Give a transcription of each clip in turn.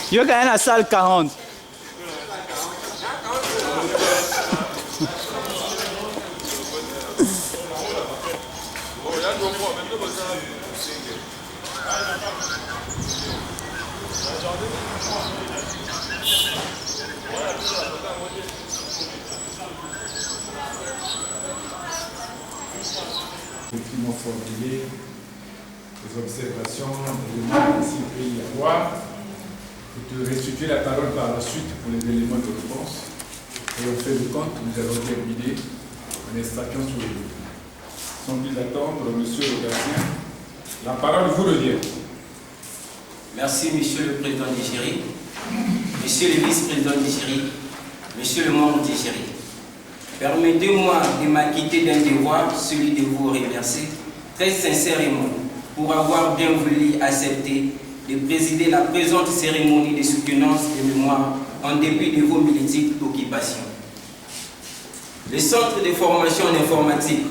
Yo gagné la salle 40. Qui m'ont formulé des observations, des éléments ici qu'il y a à voir, et de restituer la parole par la suite pour les éléments de réponse. Et au fait de compte, nous allons terminer en extraction sur le livre. Sans plus attendre, monsieur le gardien, la parole vous revient. Merci, monsieur le président du jury, monsieur le vice-président du jury, monsieur le membre du jury. Permettez-moi de m'acquitter d'un devoir, celui de vous remercier très sincèrement pour avoir bien voulu accepter de présider la présente cérémonie de soutenance de mémoire en dépit de vos multiples occupations. Le Centre de formation en informatique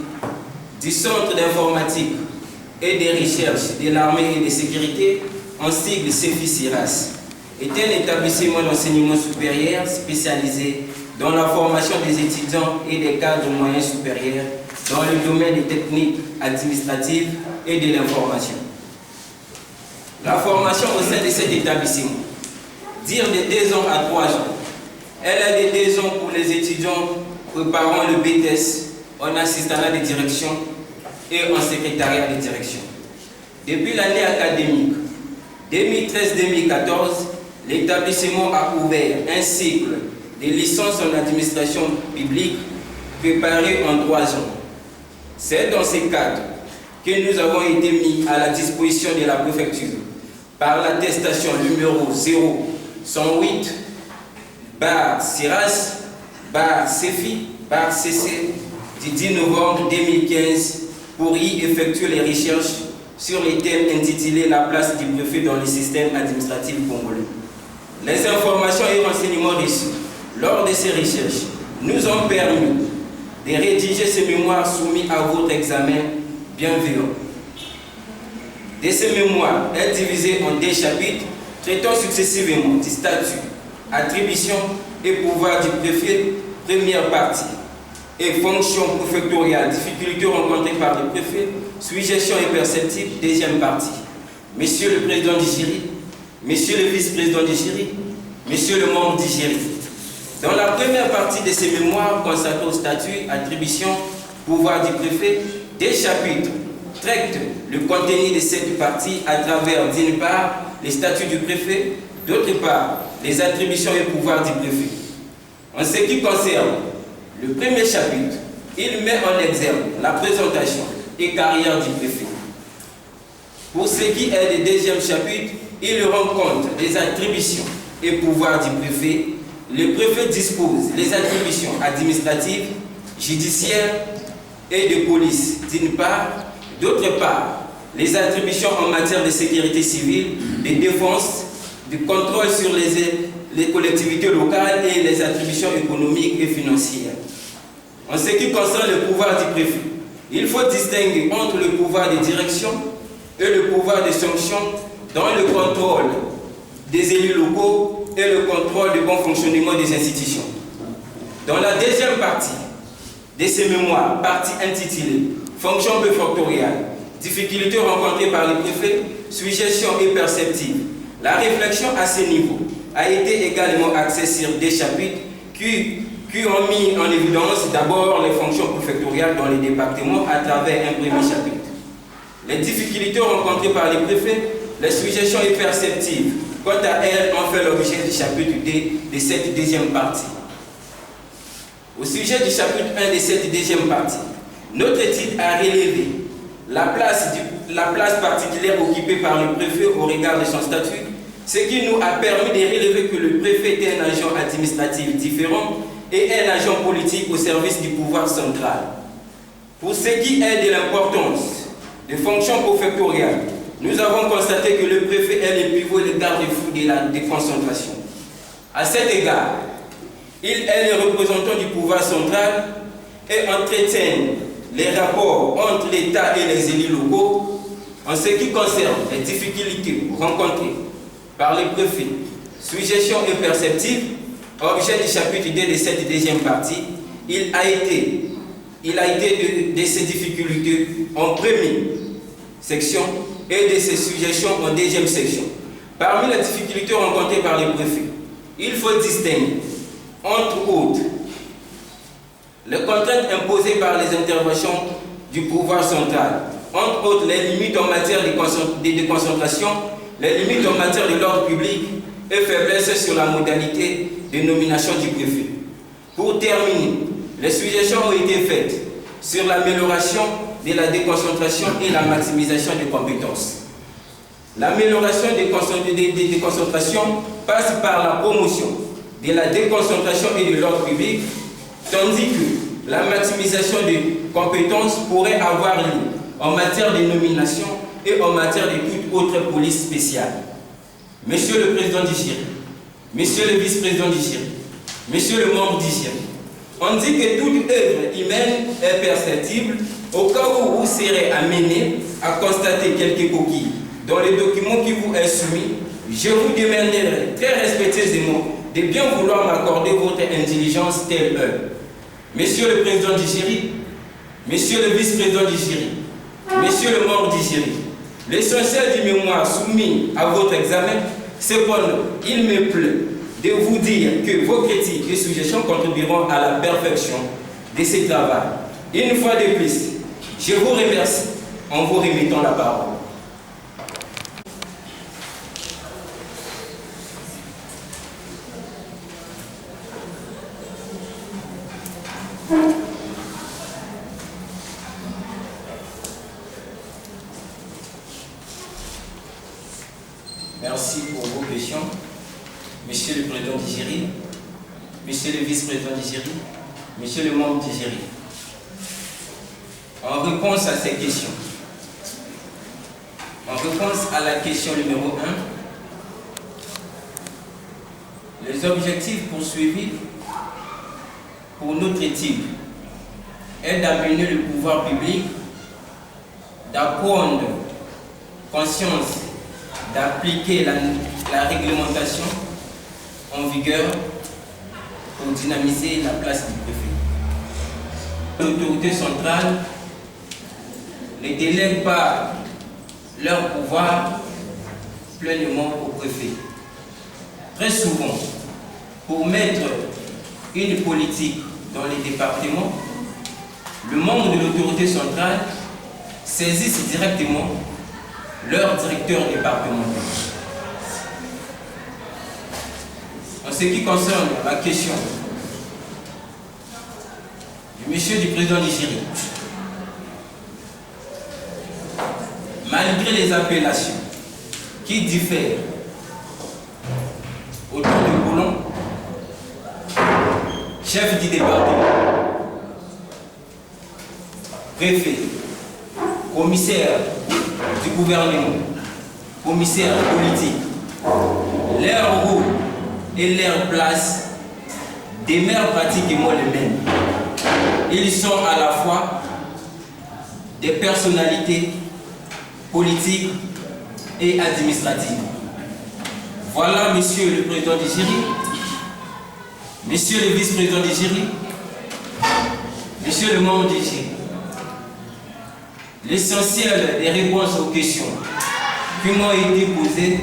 du Centre d'informatique et de recherche de l'armée et de sécurité, en sigle CEFI-CIRAS, est un établissement d'enseignement supérieur spécialisé dans la formation des étudiants et des cadres moyens supérieurs dans le domaine des techniques administratives et de l'information. La formation au sein de cet établissement dure de 2 ans à 3 ans. Elle est de 2 ans pour les étudiants préparant le BTS en assistanat de direction et en secrétariat de direction. Depuis l'année académique 2013-2014, l'établissement a ouvert un cycle de licence en administration publique préparé en 3 ans. C'est dans ce cadre que nous avons été mis à la disposition de la préfecture par l'attestation numéro 01-CIRAS-CEFI-CC du 10 novembre 2015 pour y effectuer les recherches sur les thèmes intitulés La place du préfet dans le système administratif congolais. Les informations et renseignements reçus lors de ces recherches nous ont permis de rédiger ce mémoire soumis à votre examen bienveillant. De ces mémoires est divisé en 2 chapitres traitant successivement du statut, attribution et pouvoir du préfet, première partie, et fonction préfectorale, difficultés rencontrées par le préfet, suggestions et perceptibles, deuxième partie. Monsieur le président du jury, monsieur le vice-président du jury, monsieur le membre du jury. Dans la première partie de ces mémoires consacrées au statut, attribution, pouvoir du préfet, 2 chapitres traitent le contenu de cette partie à travers, d'une part, les statuts du préfet, d'autre part, les attributions et pouvoirs du préfet. En ce qui concerne le premier chapitre, il met en exergue la présentation et carrière du préfet. Pour ce qui est du deuxième chapitre, il rend compte des attributions et pouvoirs du préfet. Le préfet dispose les attributions administratives, judiciaires et de police, d'une part, d'autre part, les attributions en matière de sécurité civile, de défense, du contrôle sur les collectivités locales et les attributions économiques et financières. En ce qui concerne le pouvoir du préfet, il faut distinguer entre le pouvoir de direction et le pouvoir de sanction dans le contrôle des élus locaux et le contrôle du bon fonctionnement des institutions. Dans la deuxième partie de ces mémoires, partie intitulée « Fonction préfectorale, difficultés rencontrées par les préfets, suggestions et perceptibles », la réflexion à ce niveau a été également axée sur 2 chapitres qui ont mis en évidence d'abord les fonctions préfectorales dans les départements à travers un premier chapitre. Les difficultés rencontrées par les préfets, les suggestions et perceptibles, quant à elles, ont fait l'objet du chapitre 2 de cette deuxième partie. Au sujet du chapitre 1 de cette deuxième partie, notre étude a relevé la place particulière occupée par le préfet au regard de son statut, ce qui nous a permis de relever que le préfet est un agent administratif différent et un agent politique au service du pouvoir central. Pour ce qui est de l'importance des fonctions préfectorales, nous avons constaté que le préfet est le pivot et le garde-fou de la déconcentration. À cet égard, il est le représentant du pouvoir central et entretient les rapports entre l'État et les élus locaux, En ce qui concerne les difficultés rencontrées par les préfets, suggestions imperceptibles, objet du chapitre 2 de cette deuxième partie, il a été de ces difficultés en première section et de ces suggestions en deuxième section. Parmi les difficultés rencontrées par les préfets, il faut distinguer, entre autres, les contraintes imposées par les interventions du pouvoir central, entre autres les limites en matière de déconcentration, les limites en matière de l'ordre public et faiblesse sur la modalité de nomination du préfet. Pour terminer, les suggestions ont été faites sur l'amélioration de la déconcentration et la maximisation des compétences. L'amélioration des déconcentrations passe par la promotion de la déconcentration et de l'ordre public, tandis que la maximisation des compétences pourrait avoir lieu en matière de nomination et en matière de toute autre police spéciale. Monsieur le Président du jury, Monsieur le Vice-président du jury, Monsieur le membre du jury, on dit que toute œuvre humaine est perceptible au cas où vous serez amené à constater quelques coquilles dans les documents qui vous est soumis. Je vous demanderai très respectueusement de bien vouloir m'accorder votre intelligence telle œuvre. Monsieur le Président du jury, Monsieur le Vice-président du jury, Monsieur le membre du jury, l'essentiel du mémoire soumis à votre examen, cependant, il me plaît de vous dire que vos critiques et suggestions contribueront à la perfection de ce travail. Une fois de plus, je vous remercie en vous remettant la parole. Merci pour vos questions. Monsieur le Président du jury, Monsieur le Vice-président du jury, Monsieur le membre du jury. En réponse à ces questions, en réponse à la question numéro 1, les objectifs poursuivis pour notre étude est d'amener le pouvoir public à prendre conscience d'appliquer la réglementation en vigueur pour dynamiser la place du préfet. L'autorité centrale ne délègue pas leur pouvoir pleinement au préfet. Très souvent, pour mettre une politique dans les départements, le membre de l'autorité centrale saisisse directement leur directeur départemental. En ce qui concerne la question du monsieur du président du jury, malgré les appellations qui diffèrent autour de Boulon, chef du département, préfet, commissaire du gouvernement, commissaire politique, leur rôle et leur place demeurent pratiquement les mêmes. Ils sont à la fois des personnalités politiques et administratives. Voilà, monsieur le président du jury, monsieur le vice-président du jury, monsieur le membre du jury. L'essentiel des réponses aux questions qui m'ont été posées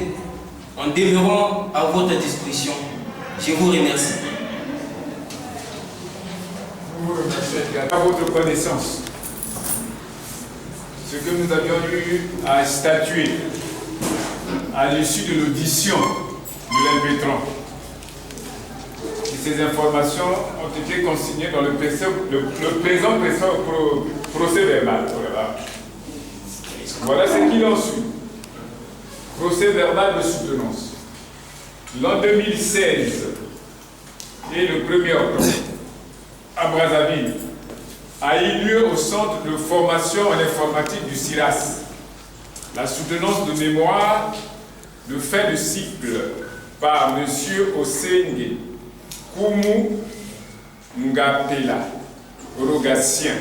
en demeurant à votre disposition. Je vous remercie. Vous remercie à votre connaissance. Ce que nous avions eu à statuer à l'issue de l'audition de l'impétrant. Ces informations ont été consignées dans le présent procès verbal. Voilà ce qu'il en suit. Procès verbal de soutenance. L'an 2016 et le 1er octobre, à Brazzaville, a eu lieu au centre de formation en informatique du CIRAS. La soutenance de mémoire de fin de cycle par M. Osenge Koumou Ngapela, Rogatien,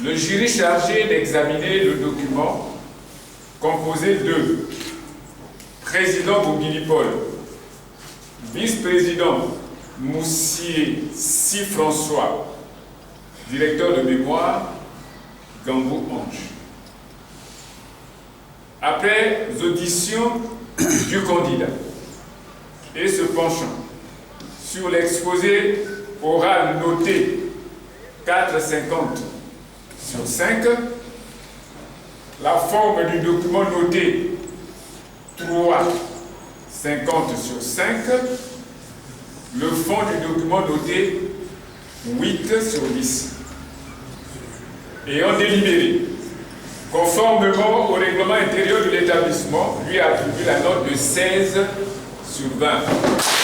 Le jury chargé d'examiner le document, composé de président Bouguini-Paul, vice-président Moussier Si François, directeur de mémoire Gambou Ange. Après audition du candidat et se penchant sur l'exposé oral noté 4,50 sur 5, la forme du document noté 3,50 sur 5, le fond du document noté 8 sur 10. Ayant délibéré, conformément au règlement intérieur de l'établissement, lui attribue la note de 16 sur 20.